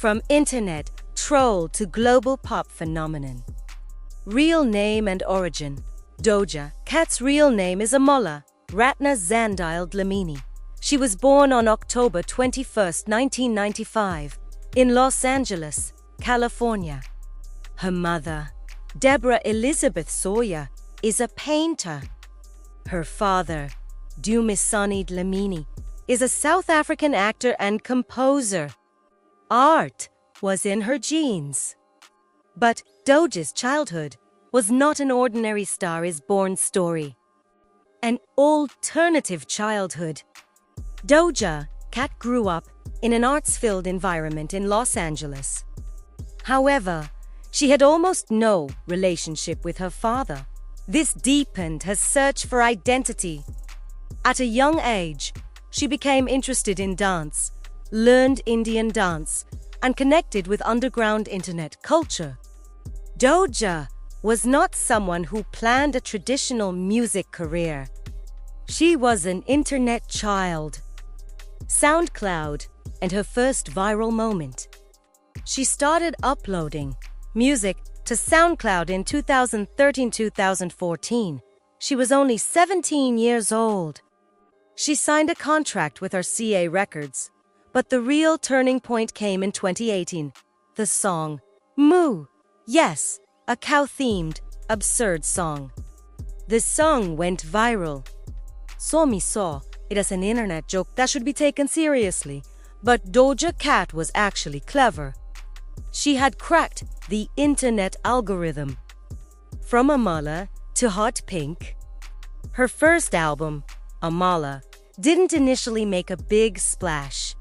From internet troll to global pop phenomenon. Real name and origin. Doja Cat's real name is Amola Ratna Zandile Dlamini. She was born on October 21, 1995, in Los Angeles, California. Her mother, Deborah Elizabeth Sawyer, is a painter. Her father, Dumisani Dlamini, is a South African actor and composer. Art was in her genes. But Doja's childhood was not an ordinary Star is Born story. An alternative childhood. Doja Cat grew up in an arts-filled environment in Los Angeles. However, she had almost no relationship with her father. This deepened her search for identity. At a young age, she became interested in dance, learned Indian dance, and connected with underground internet culture. Doja was not someone who planned a traditional music career. She was an internet child. SoundCloud and her first viral moment. She started uploading music to SoundCloud in 2013-2014. She was only 17 years old. She signed a contract with RCA Records, but the real turning point came in 2018. The song, Moo. Yes, a cow-themed, absurd song. This song went viral. Somi saw it as an internet joke that should be taken seriously, but Doja Cat was actually clever. She had cracked the internet algorithm. From Amala to Hot Pink. Her first album, Amala, didn't initially make a big splash.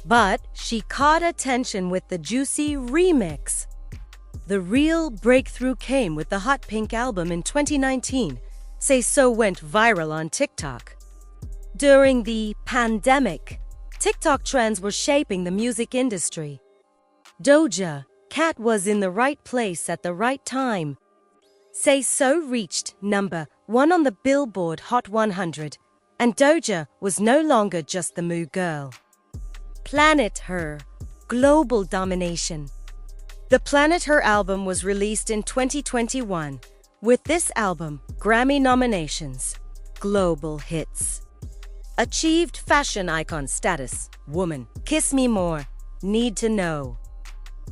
But she caught attention with the juicy remix. The real breakthrough came with the Hot Pink album in 2019. Say So went viral on TikTok. During the pandemic, TikTok trends were shaping the music industry. Doja Cat was in the right place at the right time. Say So reached number 1 on the Billboard Hot 100, and Doja was no longer just the Moo girl. Planet Her, global domination. The Planet Her album was released in 2021. With this album, Grammy nominations, global hits. Achieved fashion icon status, Woman, Kiss Me More, Need to Know.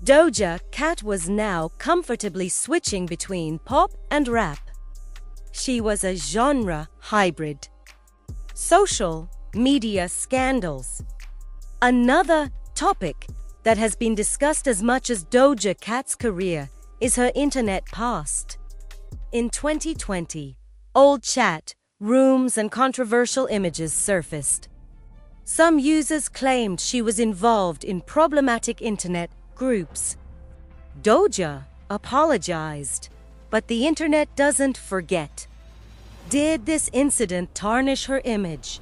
Doja Cat was now comfortably switching between pop and rap. She was a genre hybrid. Social media scandals. Another topic that has been discussed as much as Doja Cat's career is her internet past. In 2020, old chat rooms and controversial images surfaced. Some users claimed she was involved in problematic internet groups. Doja apologized, but the internet doesn't forget. Did this incident tarnish her image?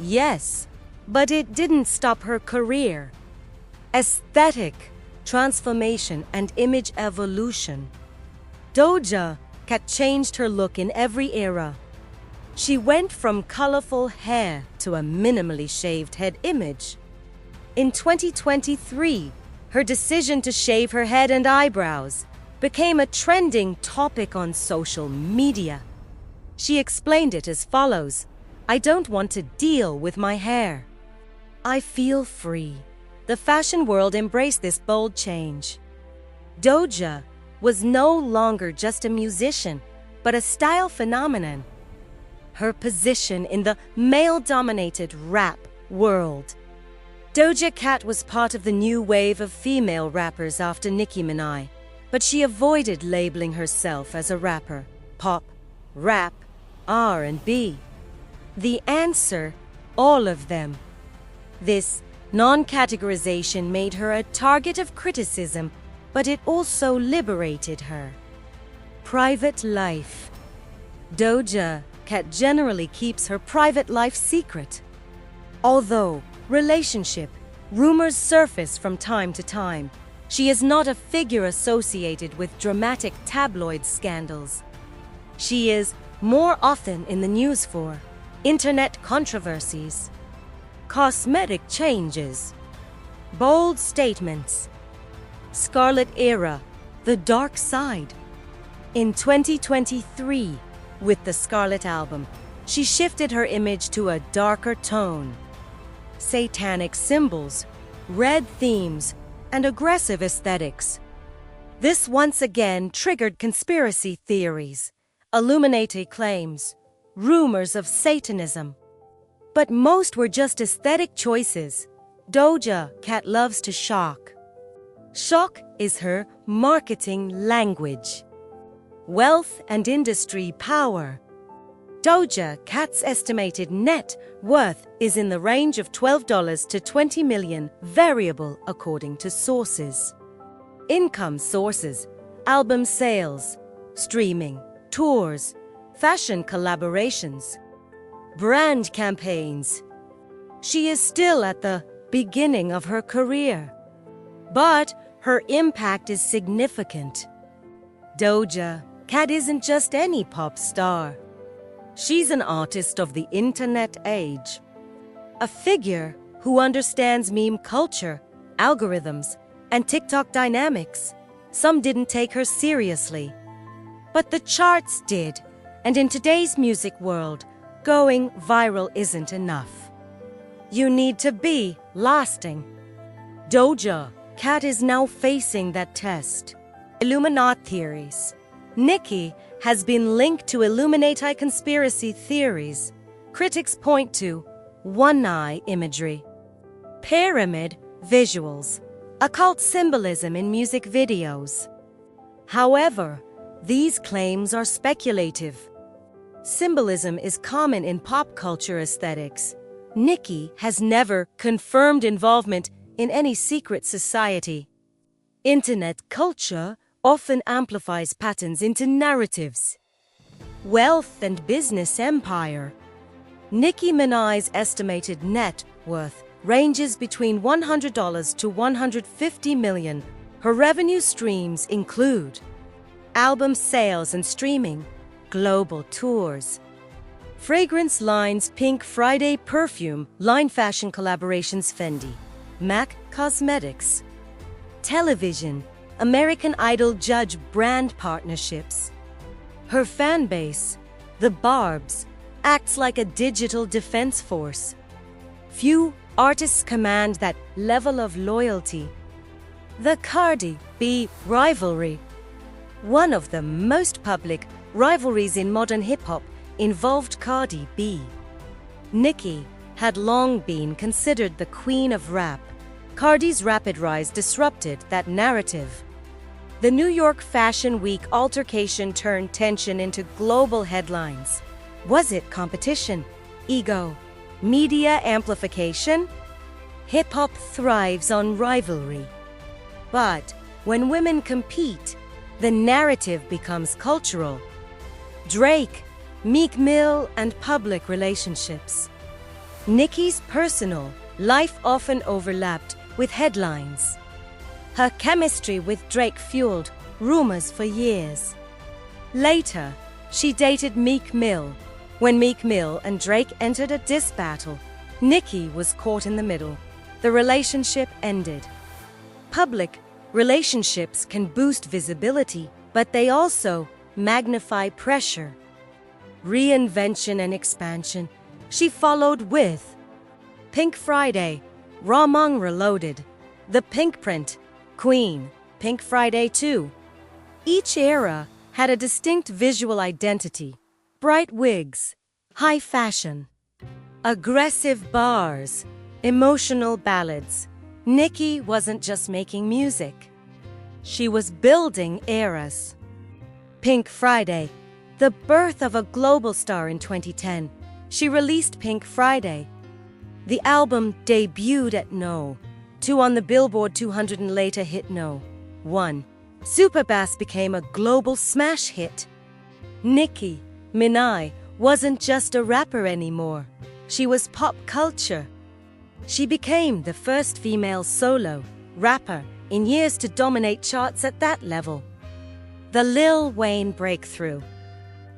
Yes, but it didn't stop her career. Aesthetic transformation and image evolution. Doja Cat changed her look in every era. She went from colorful hair to a minimally shaved head image. In 2023, her decision to shave her head and eyebrows became a trending topic on social media. She explained it as follows: "I don't want to deal with my hair. I feel free." The fashion world embraced this bold change. Doja was no longer just a musician, but a style phenomenon. Her position in the male-dominated rap world. Doja Cat was part of the new wave of female rappers after Nicki Minaj, but she avoided labeling herself as a rapper. Pop, rap, R&B. The answer, all of them. This non-categorization made her a target of criticism, but it also liberated her. Private life. Doja Cat generally keeps her private life secret. Although relationship rumors surface from time to time, she is not a figure associated with dramatic tabloid scandals. She is more often in the news for internet controversies, cosmetic changes, Bold statements. Scarlet Era, the dark side. In 2023, with the Scarlet album, she shifted her image to a darker tone. Satanic symbols, red themes, and aggressive aesthetics. This once again triggered conspiracy theories, Illuminati claims, rumors of Satanism. But most were just aesthetic choices. Doja Cat loves to shock. Shock is her marketing language. Wealth and industry power. Doja Cat's estimated net worth is in the range of $12 to $20 million, variable according to sources. Income sources: album sales, streaming, tours, fashion collaborations, brand campaigns. She is still at the beginning of her career, but her impact is significant. Doja Cat isn't just any pop star. She's an artist of the internet age, a figure who understands meme culture, algorithms, and TikTok dynamics. Some didn't take her seriously, but the charts did, and in today's music world, going viral isn't enough. You need to be lasting. Doja Cat is now facing that test. Illuminati theories. Nicki has been linked to Illuminati conspiracy theories. Critics point to one eye imagery, pyramid visuals, occult symbolism in music videos. However, these claims are speculative. Symbolism is common in pop culture aesthetics. Nicki has never confirmed involvement in any secret society. Internet culture often amplifies patterns into narratives. Wealth and business empire. Nicki Minaj's estimated net worth ranges between $100 to $150 million. Her revenue streams include album sales and streaming, global tours, fragrance lines, Pink Friday perfume line, fashion collaborations, Fendi, MAC Cosmetics, television, American Idol judge brand partnerships. Her fan base, the Barbs, acts like a digital defense force. Few artists command that level of loyalty. The Cardi B rivalry. One of the most public rivalries in modern hip-hop involved Cardi B. Nicki had long been considered the queen of rap. Cardi's rapid rise disrupted that narrative. The New York Fashion Week altercation turned tension into global headlines. Was it competition, ego, media amplification? Hip-hop thrives on rivalry. But when women compete, the narrative becomes cultural. Drake, Meek Mill, and public relationships. Nicki's personal life often overlapped with headlines. Her chemistry with Drake fueled rumors for years. Later, she dated Meek Mill. When Meek Mill and Drake entered a diss battle, Nicki was caught in the middle. The relationship ended. Public relationships can boost visibility, but they also magnify pressure. Reinvention and expansion. She followed with Pink Friday, Ramong Reloaded, The Pink Print, Queen, Pink Friday 2. Each era had a distinct visual identity. Bright wigs, high fashion, aggressive bars, emotional ballads. Nicki wasn't just making music. She was building eras. Pink Friday, the birth of a global star in 2010. She released Pink Friday. The album debuted at No. 2 on the Billboard 200 and later hit No. 1. Superbass became a global smash hit. Nicki Minaj wasn't just a rapper anymore. She was pop culture. She became the first female solo rapper in years to dominate charts at that level. The Lil Wayne breakthrough.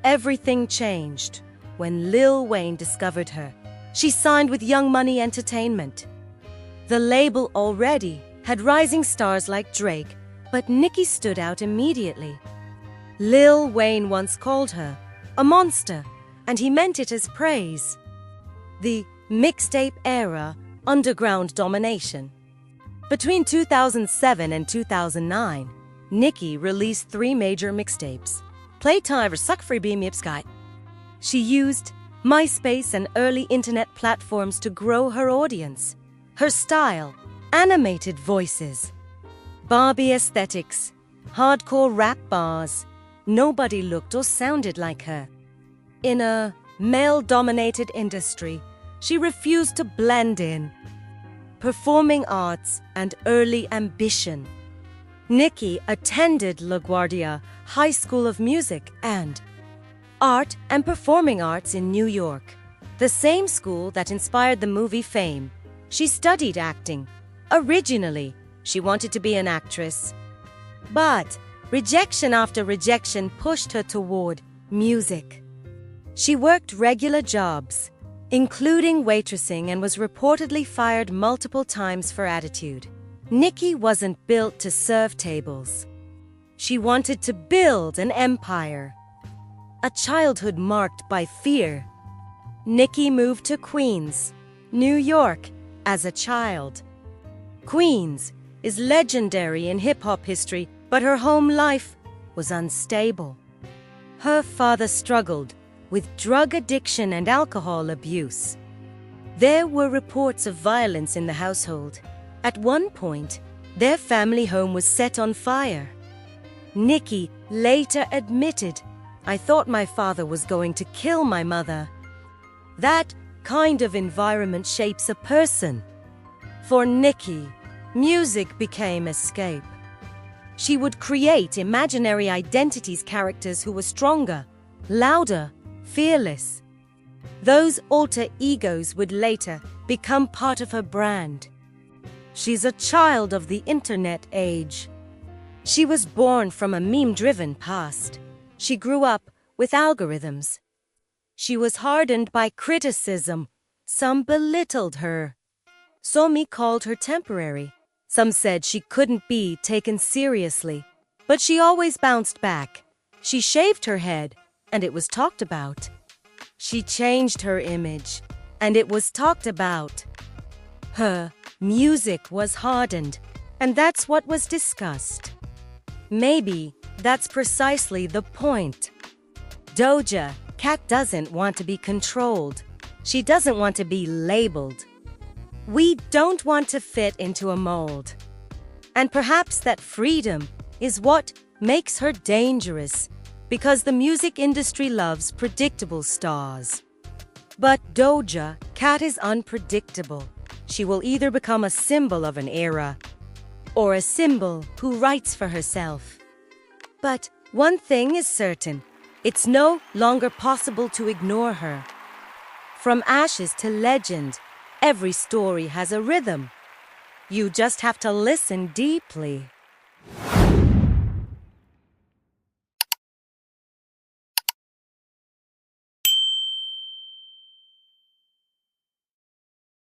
Everything changed when Lil Wayne discovered her. She signed with Young Money Entertainment. The label already had rising stars like Drake, but Nicki stood out immediately. Lil Wayne once called her a monster, and he meant it as praise. The mixtape era, underground domination. Between 2007 and 2009, Nicki released 3 major mixtapes. Playtime or Suck Free Beam Sky. She used MySpace and early internet platforms to grow her audience. Her style, animated voices, Barbie aesthetics, hardcore rap bars. Nobody looked or sounded like her. In a male-dominated industry, she refused to blend in. Performing arts and early ambition. Nicki attended LaGuardia High School of Music and Art and Performing Arts in New York, the same school that inspired the movie Fame. She studied acting. Originally, she wanted to be an actress. But rejection after rejection pushed her toward music. She worked regular jobs, including waitressing, and was reportedly fired multiple times for attitude. Nicki wasn't built to serve tables. She wanted to build an empire. A childhood marked by fear. Nicki moved to Queens, New York, as a child. Queens is legendary in hip-hop history, but her home life was unstable. Her father struggled with drug addiction and alcohol abuse. There were reports of violence in the household. At one point, their family home was set on fire. Nicki later admitted, "I thought my father was going to kill my mother." That kind of environment shapes a person. For Nicki, music became escape. She would create imaginary identities, characters who were stronger, louder, fearless. Those alter egos would later become part of her brand. She's a child of the internet age. She was born from a meme-driven past. She grew up with algorithms. She was hardened by criticism. Some belittled her. Some called her temporary. Some said she couldn't be taken seriously. But she always bounced back. She shaved her head, and it was talked about. She changed her image, and it was talked about. Her music was hardened, and that's what was discussed. Maybe that's precisely the point. Doja Cat doesn't want to be controlled. She doesn't want to be labeled. We don't want to fit into a mold. And perhaps that freedom is what makes her dangerous, because the music industry loves predictable stars. But Doja Cat is unpredictable. She will either become a symbol of an era or a symbol who writes for herself. But one thing is certain, it's no longer possible to ignore her. From ashes to legend, every story has a rhythm. You just have to listen deeply.